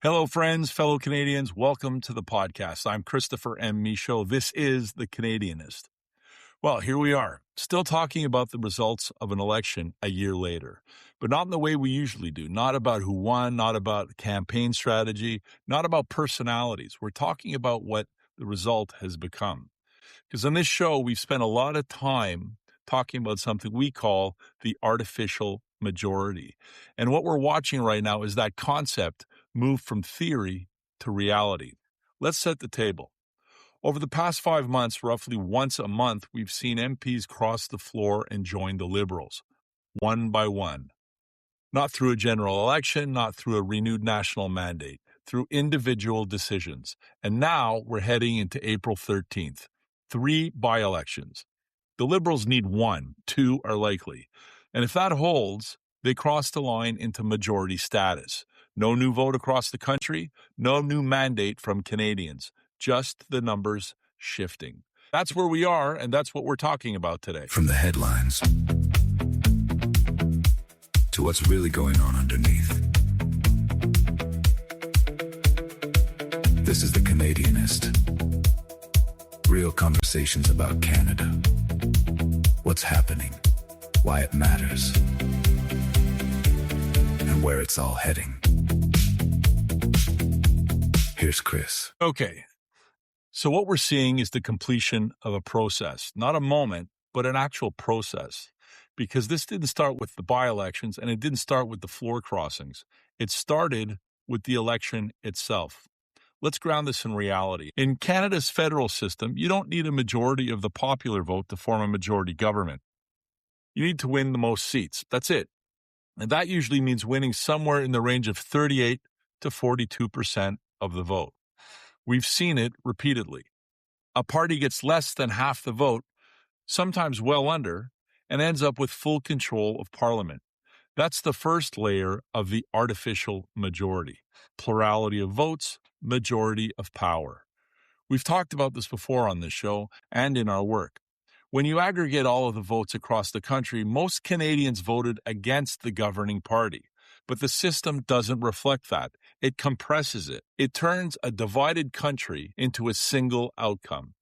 Hello, friends, fellow Canadians. Welcome to the podcast. I'm Christopher M. Michaud. This is The Canadianist. Well, here we are, still talking about the results of an election a year later, but not in the way we usually do. Not about who won, not about campaign strategy, not about personalities. We're talking about what the result has become. Because on this show, we've spent a lot of time talking about something we call the artificial majority. And what we're watching right now is that concept move from theory to reality. Let's set the table. Over the past 5 months, roughly once a month, we've seen MPs cross the floor and join the Liberals, one by one. Not through a general election, not through a renewed national mandate, through individual decisions. And now we're heading into April 13th. 3 by-elections. The Liberals need 1, 2 are likely. And if that holds, they cross the line into majority status. No new vote across the country, no new mandate from Canadians, just the numbers shifting. That's where we are, and that's what we're talking about today. From the headlines to what's really going on underneath. This is The Canadianist. Real conversations about Canada. What's happening, why it matters, and where it's all heading. Here's Chris. Okay, so what we're seeing is the completion of a process, not a moment, but an actual process. Because this didn't start with the by-elections and it didn't start with the floor crossings. It started with the election itself. Let's ground this in reality. In Canada's federal system, you don't need a majority of the popular vote to form a majority government. You need to win the most seats. That's it. And that usually means winning somewhere in the range of 38 to 42% of the vote. We've seen it repeatedly. A party gets less than half the vote, sometimes well under, and ends up with full control of Parliament. That's the first layer of the artificial majority. Plurality of votes, majority of power. We've talked about this before on this show and in our work. When you aggregate all of the votes across the country, most Canadians voted against the governing party. But the system doesn't reflect that. It compresses it. It turns a divided country into a single outcome.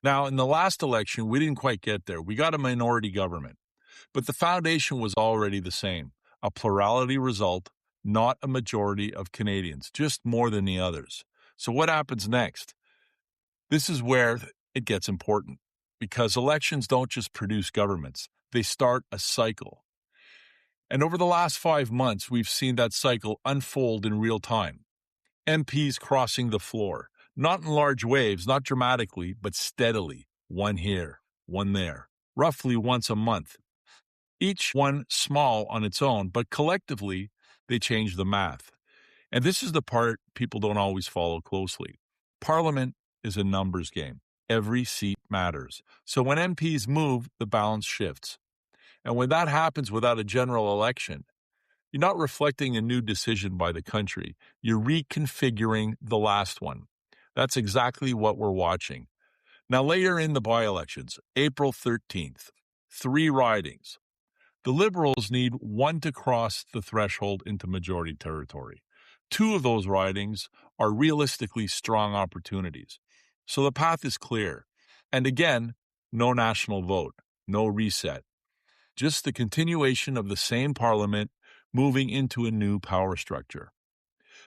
Now, in the last election, we didn't quite get there. We got a minority government. But the foundation was already the same. A plurality result, not a majority of Canadians, just more than the others. So what happens next? This is where it gets important, because elections don't just produce governments. They start a cycle. And over the last 5 months, we've seen that cycle unfold in real time. MPs crossing the floor, not in large waves, not dramatically, but steadily. One here, one there, roughly once a month. Each one small on its own, but collectively, they change the math. And this is the part people don't always follow closely. Parliament is a numbers game. Every seat matters. So when MPs move, the balance shifts. And when that happens without a general election, you're not reflecting a new decision by the country. You're reconfiguring the last one. That's exactly what we're watching. Now layer in the by-elections, April 13th, 3 ridings. The Liberals need 1 to cross the threshold into majority territory. 2 of those ridings are realistically strong opportunities. So the path is clear. And again, no national vote, no reset. Just the continuation of the same Parliament moving into a new power structure.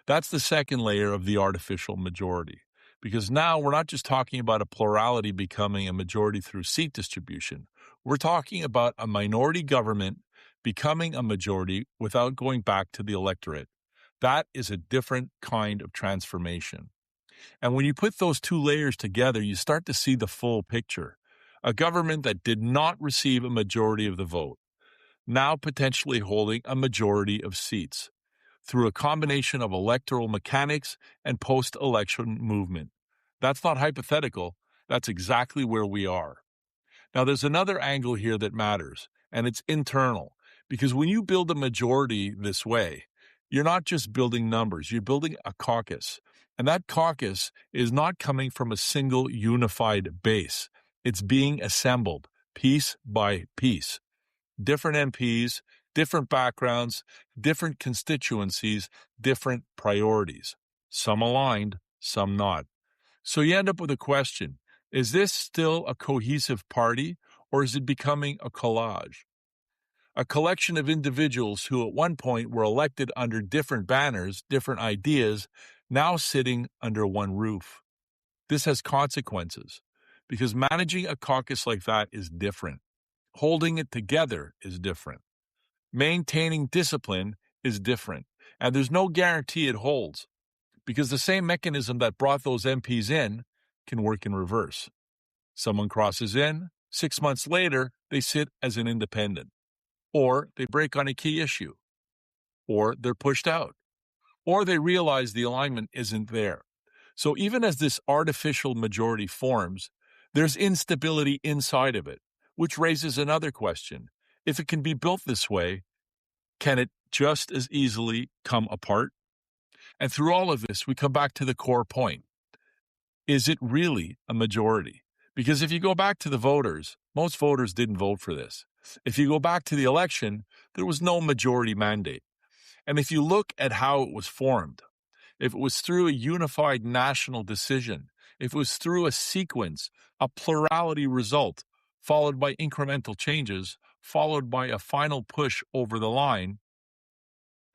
That's the second layer of the artificial majority. Because now we're not just talking about a plurality becoming a majority through seat distribution. We're talking about a minority government becoming a majority without going back to the electorate. That is a different kind of transformation. And when you put those 2 layers together, you start to see the full picture. A government that did not receive a majority of the vote, now potentially holding a majority of seats through a combination of electoral mechanics and post-election movement. That's not hypothetical. That's exactly where we are. Now, there's another angle here that matters, and it's internal. Because when you build a majority this way, you're not just building numbers, you're building a caucus. And that caucus is not coming from a single unified base. It's being assembled piece by piece. Different MPs, different backgrounds, different constituencies, different priorities. Some aligned, some not. So you end up with a question. Is this still a cohesive party, or is it becoming a collage? A collection of individuals who at one point were elected under different banners, different ideas, now sitting under one roof. This has consequences, because managing a caucus like that is different. Holding it together is different. Maintaining discipline is different. And there's no guarantee it holds, because the same mechanism that brought those MPs in can work in reverse. Someone crosses in, 6 months later, they sit as an independent. Or they break on a key issue. Or they're pushed out. Or they realize the alignment isn't there. So even as this artificial majority forms, there's instability inside of it, which raises another question. If it can be built this way, can it just as easily come apart? And through all of this, we come back to the core point. Is it really a majority? Because if you go back to the voters, most voters didn't vote for this. If you go back to the election, there was no majority mandate. And if you look at how it was formed, if it was through a unified national decision, if it was through a sequence, a plurality result, followed by incremental changes, followed by a final push over the line,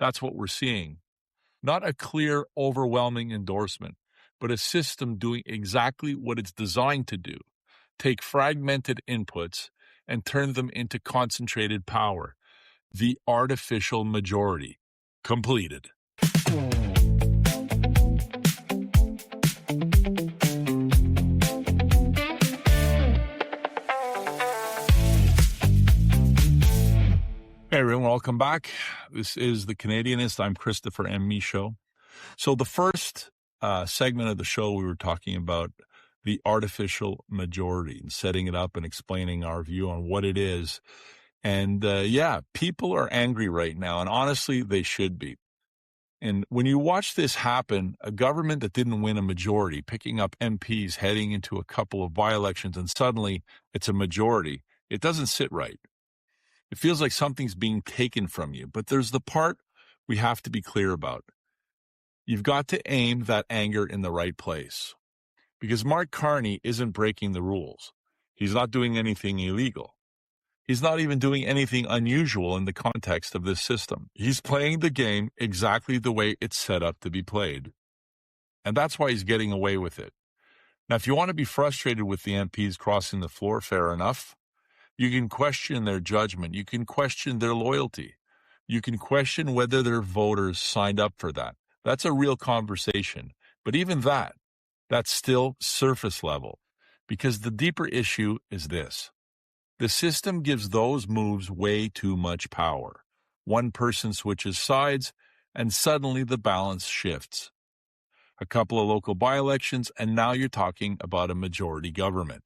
that's what we're seeing. Not a clear, overwhelming endorsement, but a system doing exactly what it's designed to do. Take fragmented inputs and turn them into concentrated power. The artificial majority. Completed. Hey everyone, welcome back. This is The Canadianist. I'm Christopher M. Michaud. So the first segment of the show, we were talking about the artificial majority and setting it up and explaining our view on what it is. And people are angry right now, and honestly, they should be. And when you watch this happen, a government that didn't win a majority, picking up MPs heading into a couple of by-elections, and suddenly it's a majority, it doesn't sit right. It feels like something's being taken from you. But there's the part we have to be clear about. You've got to aim that anger in the right place. Because Mark Carney isn't breaking the rules. He's not doing anything illegal. He's not even doing anything unusual in the context of this system. He's playing the game exactly the way it's set up to be played. And that's why he's getting away with it. Now, if you want to be frustrated with the MPs crossing the floor, fair enough. You can question their judgment. You can question their loyalty. You can question whether their voters signed up for that. That's a real conversation. But even that's still surface level, because the deeper issue is this. The system gives those moves way too much power. One person switches sides, and suddenly the balance shifts. A couple of local by-elections, and now you're talking about a majority government.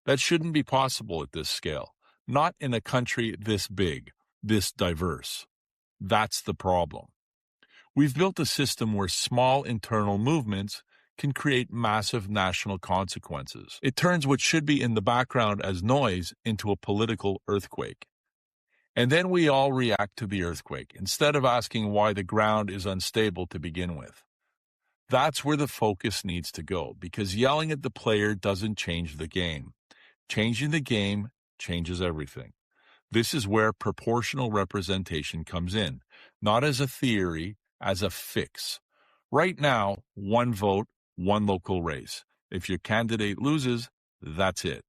That shouldn't be possible at this scale, not in a country this big, this diverse. That's the problem. We've built a system where small internal movements can create massive national consequences. It turns what should be in the background as noise into a political earthquake. And then we all react to the earthquake, instead of asking why the ground is unstable to begin with. That's where the focus needs to go, because yelling at the player doesn't change the game. Changing the game changes everything. This is where proportional representation comes in, not as a theory, as a fix. Right now, one vote, one local race. If your candidate loses, that's it.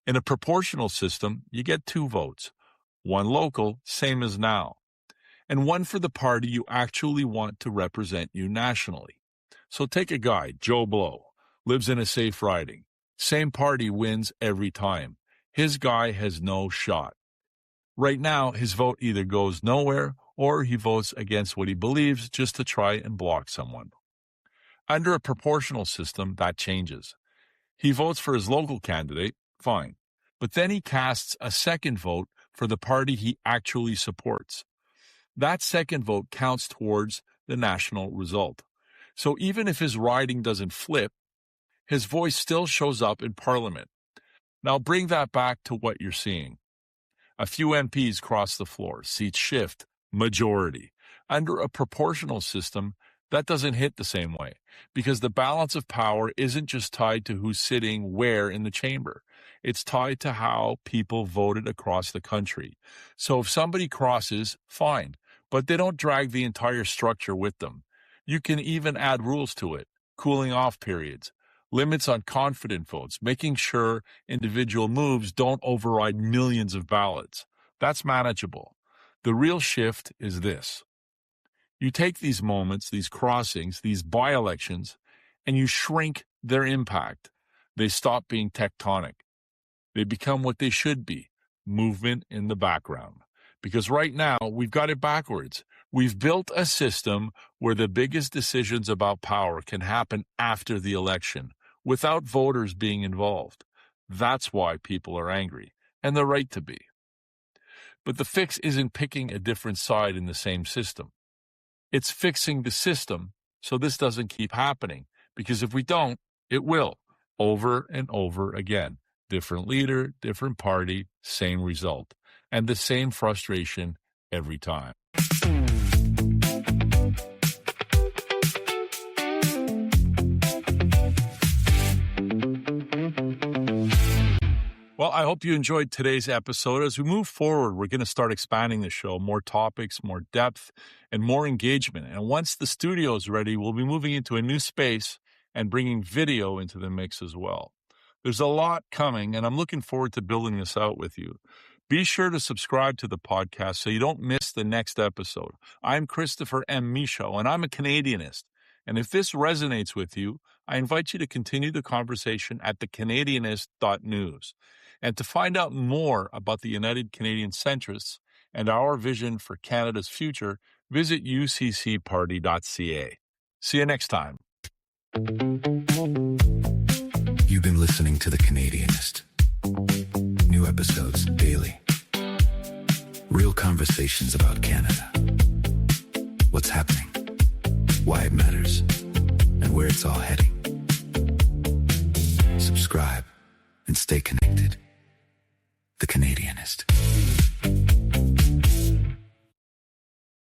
In a proportional system, you get 2 votes. One local, same as now. And one for the party you actually want to represent you nationally. So take a guy, Joe Blow, lives in a safe riding. Same party wins every time. His guy has no shot. Right now, his vote either goes nowhere or he votes against what he believes just to try and block someone. Under a proportional system, that changes. He votes for his local candidate, fine. But then he casts a second vote for the party he actually supports. That second vote counts towards the national result. So even if his riding doesn't flip, his voice still shows up in Parliament. Now bring that back to what you're seeing. A few MPs cross the floor, seats shift, majority. Under a proportional system, that doesn't hit the same way because the balance of power isn't just tied to who's sitting where in the chamber. It's tied to how people voted across the country. So if somebody crosses, fine, but they don't drag the entire structure with them. You can even add rules to it, cooling off periods, limits on confident votes, making sure individual moves don't override millions of ballots. That's manageable. The real shift is this. You take these moments, these crossings, these by-elections, and you shrink their impact. They stop being tectonic. They become what they should be, movement in the background. Because right now, we've got it backwards. We've built a system where the biggest decisions about power can happen after the election, without voters being involved. That's why people are angry, and they're right to be. But the fix isn't picking a different side in the same system. It's fixing the system so this doesn't keep happening, because if we don't, it will, over and over again. Different leader, different party, same result, and the same frustration every time. Well, I hope you enjoyed today's episode. As we move forward, we're going to start expanding the show, more topics, more depth, and more engagement. And once the studio is ready, we'll be moving into a new space and bringing video into the mix as well. There's a lot coming, and I'm looking forward to building this out with you. Be sure to subscribe to the podcast so you don't miss the next episode. I'm Christopher M. Michaud, and I'm a Canadianist. And if this resonates with you, I invite you to continue the conversation at thecanadianist.news. And to find out more about the United Canadian Centrists and our vision for Canada's future, visit uccparty.ca. See you next time. You've been listening to The Canadianist. New episodes daily. Real conversations about Canada. What's happening, why it matters, and where it's all heading. Subscribe and stay connected. The Canadianist.